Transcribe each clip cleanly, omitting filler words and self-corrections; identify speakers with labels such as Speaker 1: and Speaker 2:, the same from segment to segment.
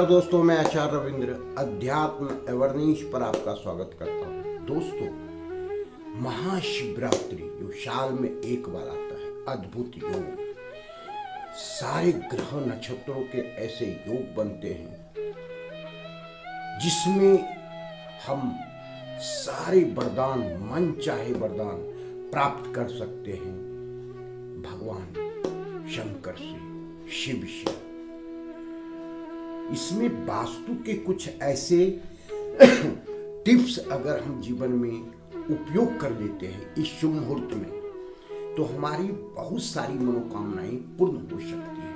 Speaker 1: नमस्कार दोस्तों, मैं आचार्य रविंद्र अध्यात्म अवर्नीश पर आपका स्वागत करता हूँ। दोस्तों, महाशिवरात्रि जो साल में एक बार आता है, अद्भुत योग, सारे ग्रह नक्षत्रों के ऐसे योग बनते हैं जिसमें हम सारे वरदान, मन चाहे वरदान प्राप्त कर सकते हैं भगवान शंकर से, शिव से। इसमें वास्तु के कुछ ऐसे टिप्स अगर हम जीवन में उपयोग कर लेते हैं इस शुभ मुहूर्त में, तो हमारी बहुत सारी मनोकामनाएं पूर्ण हो सकती है।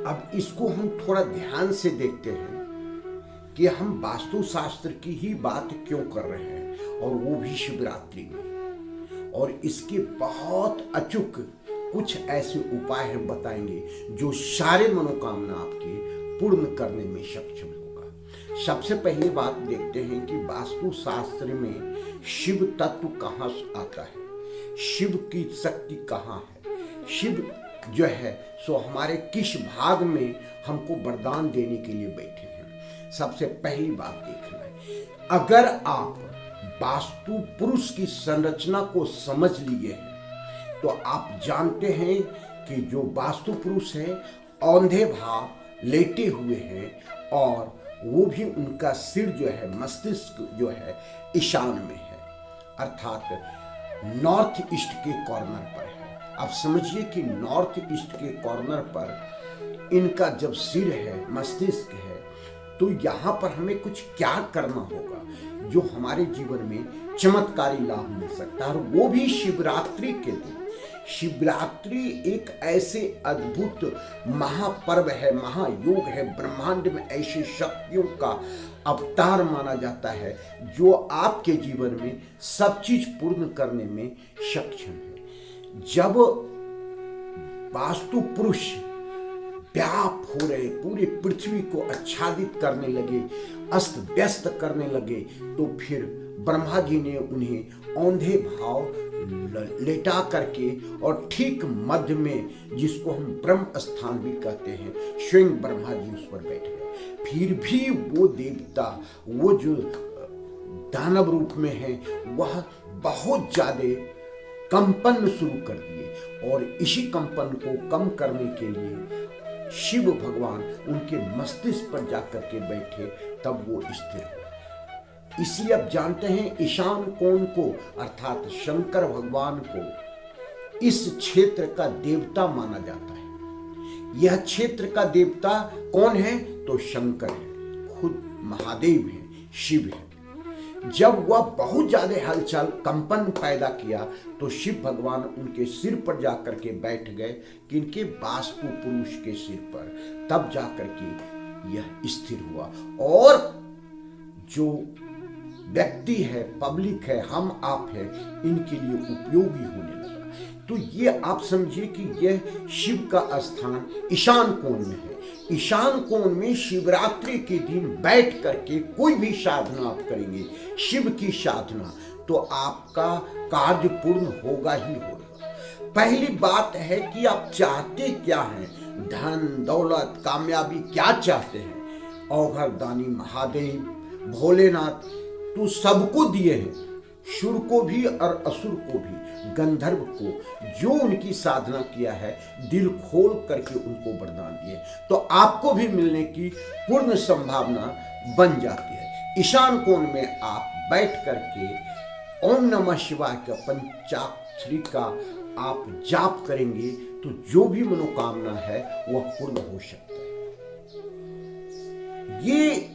Speaker 1: अब इसको हम थोड़ा ध्यान से देखते हैं कि हम वास्तु शास्त्र की ही बात क्यों कर रहे हैं, और वो भी शिवरात्रि में। और इसके बहुत अचूक कुछ ऐसे उपाय हम बताएंगे जो सारे मनोकामना आपके पूर्ण करने में सक्षम होगा। सबसे पहली बात देखते हैं कि वास्तु शास्त्र में शिव तत्व कहाँ आता है, शिव की शक्ति कहाँ है, शिव जो है सो हमारे किस भाग में हमको वरदान देने के लिए बैठे हैं। सबसे पहली बात देखना है, अगर आप वास्तु पुरुष की संरचना को समझ लिए हैं तो आप जानते हैं कि जो वास्तु पुरुष है औंधे भाव लेटे हुए हैं, और वो भी उनका सिर जो है, मस्तिष्क जो है ईशान में है, अर्थात नॉर्थ ईस्ट के कॉर्नर पर है। अब समझिए कि नॉर्थ ईस्ट के कॉर्नर पर इनका जब सिर है, मस्तिष्क है, तो यहाँ पर हमें कुछ क्या करना होगा जो हमारे जीवन में चमत्कारी लाभ मिल सकता है, और वो भी शिवरात्रि के दिन। शिवरात्रि एक ऐसे अद्भुत महापर्व है, महायोग है, ब्रह्मांड में ऐसी शक्तियों का अवतार माना जाता है जो आपके जीवन में सब चीज पूर्ण करने में सक्षम है। जब वास्तु पुरुष व्याप हो रहे, पूरी पृथ्वी को आच्छादित करने लगे, अस्त व्यस्त करने लगे, तो फिर ब्रह्मा जी ने उन्हें औंधे भाव लेटा करके और ठीक मध्य में, जिसको हम ब्रह्म स्थान भी कहते हैं, स्वयं ब्रह्मा जी उस पर बैठ गए। फिर भी वो देवता, वो जो दानव रूप में है, वह बहुत ज्यादा कंपन शुरू कर दिए, और इसी कंपन को कम करने के लिए शिव भगवान उनके मस्तिष्क पर जाकर के बैठे, तब वो स्थिर हुआ। इसलिए अब जानते हैं ईशान कोण को, अर्थात शंकर भगवान को इस क्षेत्र का देवता माना जाता है। यह क्षेत्र का देवता कौन है? तो शंकर है, खुद महादेव है, शिव है। जब वह बहुत ज्यादा हलचल, कंपन पैदा किया, तो शिव भगवान उनके सिर पर जाकर के बैठ गए, किनके? वास्तु पुरुष के सिर पर। तब जाकर के यह स्थिर हुआ, और जो व्यक्ति है, पब्लिक है, हम आप है, इनके लिए उपयोगी होने लगा। तो ये आप समझिए कि यह शिव का स्थान ईशान कोण में है। ईशान कोण में शिवरात्रि के दिन बैठ करके कोई भी साधना आप करेंगे, शिव की साधना, तो आपका कार्य पूर्ण होगा ही होगा। पहली बात है कि आप चाहते क्या हैं, धन दौलत कामयाबी क्या चाहते हैं? औघर दानी महादेव भोलेनाथ तो सबको दिए हैं, शुर को भी और असुर को भी, गंधर्व को, जो उनकी साधना किया है, दिल खोल करके उनको वरदान दिए, तो आपको भी मिलने की पूर्ण संभावना बन जाती है। ईशान कोण में आप बैठ करके ओम नमः शिवाय का पंचाक्षरी का आप जाप करेंगे, तो जो भी मनोकामना है वह पूर्ण हो सकता है। ये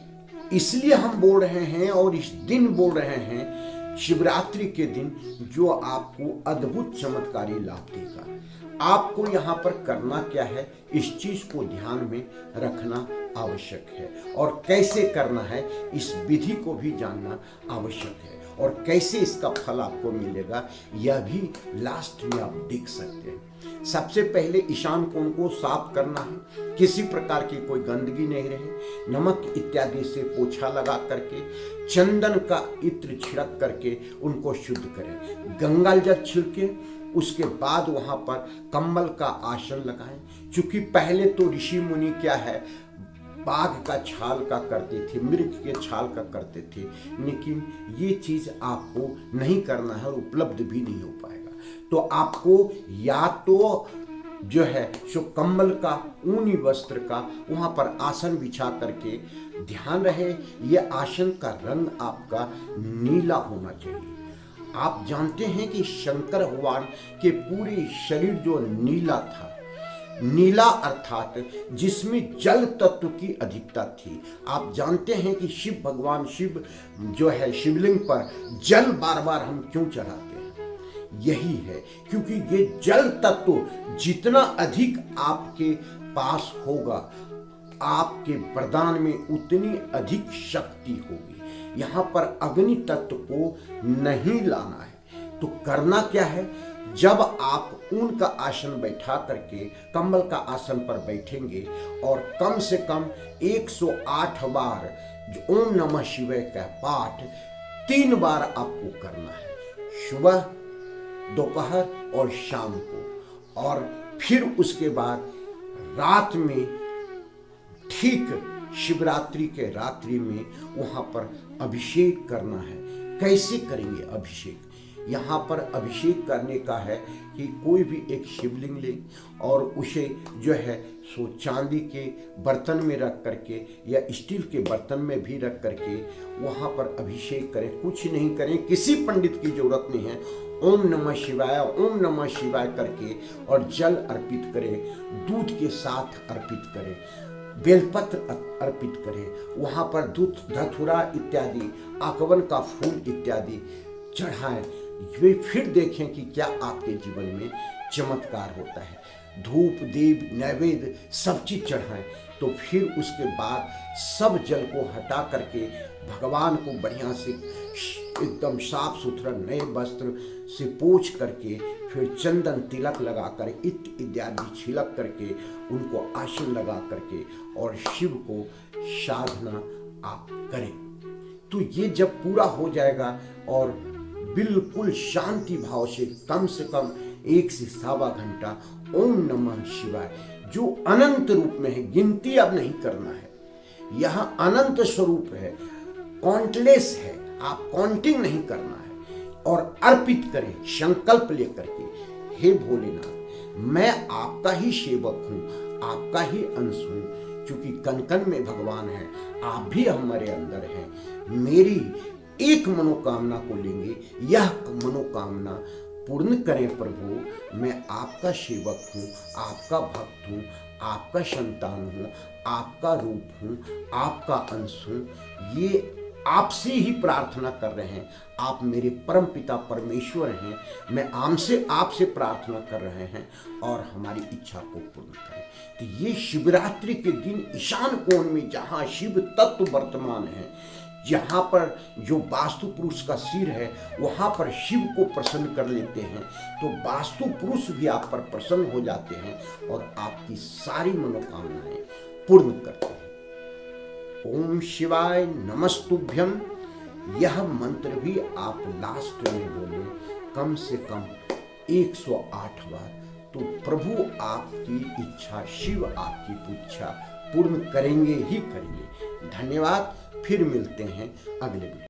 Speaker 1: इसलिए हम बोल रहे हैं, और इस दिन बोल रहे हैं, शिवरात्रि के दिन, जो आपको अद्भुत चमत्कारी लाभ देगा। आपको यहाँ पर करना क्या है, इस चीज को ध्यान में रखना आवश्यक है, और कैसे करना है इस विधि को भी जानना आवश्यक है, और कैसे इसका फल आपको मिलेगा यह भी लास्ट में आप देख सकते हैं। सबसे पहले ईशान कोण को साफ करना है, किसी प्रकार की कोई गंदगी नहीं रहे, नमक इत्यादि से पोछा लगा करके, चंदन का इत्र छिड़क करके उनको शुद्ध करें, गंगा जल छिड़के, उसके बाद वहां पर कम्बल का आसन लगाएं। चूंकि पहले तो ऋषि मुनि क्या है, बाघ का छाल का करते थे, मृग के छाल का करते थे, लेकिन ये चीज आपको नहीं करना है और उपलब्ध भी नहीं हो पाएगा। तो आपको या तो जो है सो कम्बल का, ऊनी वस्त्र का वहां पर आसन बिछा करके ध्यान रहे, ये आसन का रंग आपका नीला होना चाहिए। आप जानते हैं कि शंकर भगवान के पूरे शरीर जो नीला था, नीला अर्थात जिसमें जल तत्व की अधिकता थी। आप जानते हैं कि शिव भगवान, शिव जो है शिवलिंग पर जल बार बार हम क्यों चढ़ाते हैं? यही है क्योंकि ये जल तत्व जितना अधिक आपके पास होगा, आपके वरदान में उतनी अधिक शक्ति होगी। यहाँ पर अग्नि तत्व को नहीं लाना है। तो करना क्या है, जब आप ऊन का आसन बैठा करके कंबल का आसन पर बैठेंगे और कम से कम 108 बार जो ओम नमः शिवाय का पाठ 3 बार आपको करना है, सुबह, दोपहर और शाम को। और फिर उसके बाद रात में, ठीक शिवरात्रि के रात्रि में वहां पर अभिषेक करना है। कैसे करेंगे अभिषेक? यहाँ पर अभिषेक करने का है कि कोई भी एक शिवलिंग ले और उसे जो है सो चांदी के बर्तन में रख करके या स्टील के बर्तन में भी रख करके वहाँ पर अभिषेक करें। कुछ नहीं करें, किसी पंडित की जरूरत नहीं है। ओम नमः शिवाय, ओम नमः शिवाय करके और जल अर्पित करें, दूध के साथ अर्पित करें, बेलपत्र अर्पित करें, वहाँ पर दूध, धतूरा इत्यादि, आकवन का फूल इत्यादि चढ़ाएं। वे फिर देखें कि क्या आपके जीवन में चमत्कार होता है। धूप, दीप, नैवेद्य सब चीज चढ़ाएं। तो फिर उसके बाद सब जल को हटा करके भगवान को बढ़िया से एकदम साफ सुथरा नए वस्त्र से पोंछ करके फिर चंदन तिलक लगाकर इत्यादि छिलक करके उनको आसन लगा करके और शिव को साधना आप करें। तो ये जब पूरा हो जाएगा और बिल्कुल शांति भाव से कम 1 से 1.25 घंटा ओम नमः शिवाय जो अनंत रूप में है, गिनती अब नहीं करना है, यह अनंत स्वरूप है, काउंटलेस है, आप काउंटिंग नहीं करना है। और अर्पित करें संकल्प लेकर के, हे भोलेनाथ मैं आपका ही सेवक हूँ, आपका ही अंश हूँ, क्योंकि कण कण में भगवान है, आप भी हमारे अंदर हैं। मेरी एक मनोकामना को लेंगे, यह मनोकामना पूर्ण करें प्रभु। मैं आपका सेवक हूँ, आपका भक्त हूँ, आपका संतान हूँ, आपका रूप हूँ, आपका अंश हूँ। ये आपसे ही प्रार्थना कर रहे हैं। आप मेरे परम पिता परमेश्वर हैं। मैं आपसे प्रार्थना कर रहे हैं और हमारी इच्छा को पूर्ण करें। तो ये शिवरात्रि के दिन ईशान कोण में जहाँ शिव तत्व वर्तमान है, जहाँ पर जो वास्तु पुरुष का सिर है वहाँ पर शिव को प्रसन्न कर लेते हैं, तो वास्तु पुरुष भी आप पर प्रसन्न हो जाते हैं और आपकी सारी मनोकामनाएं पूर्ण करते हैं। ओम शिवाय नमस्तुभ्यम, यह मंत्र भी आप लास्ट में बोले कम से कम 108 बार, तो प्रभु आपकी इच्छा, शिव आपकी इच्छा पूर्ण करेंगे ही करेंगे। धन्यवाद। फिर मिलते हैं अगले वीडियो।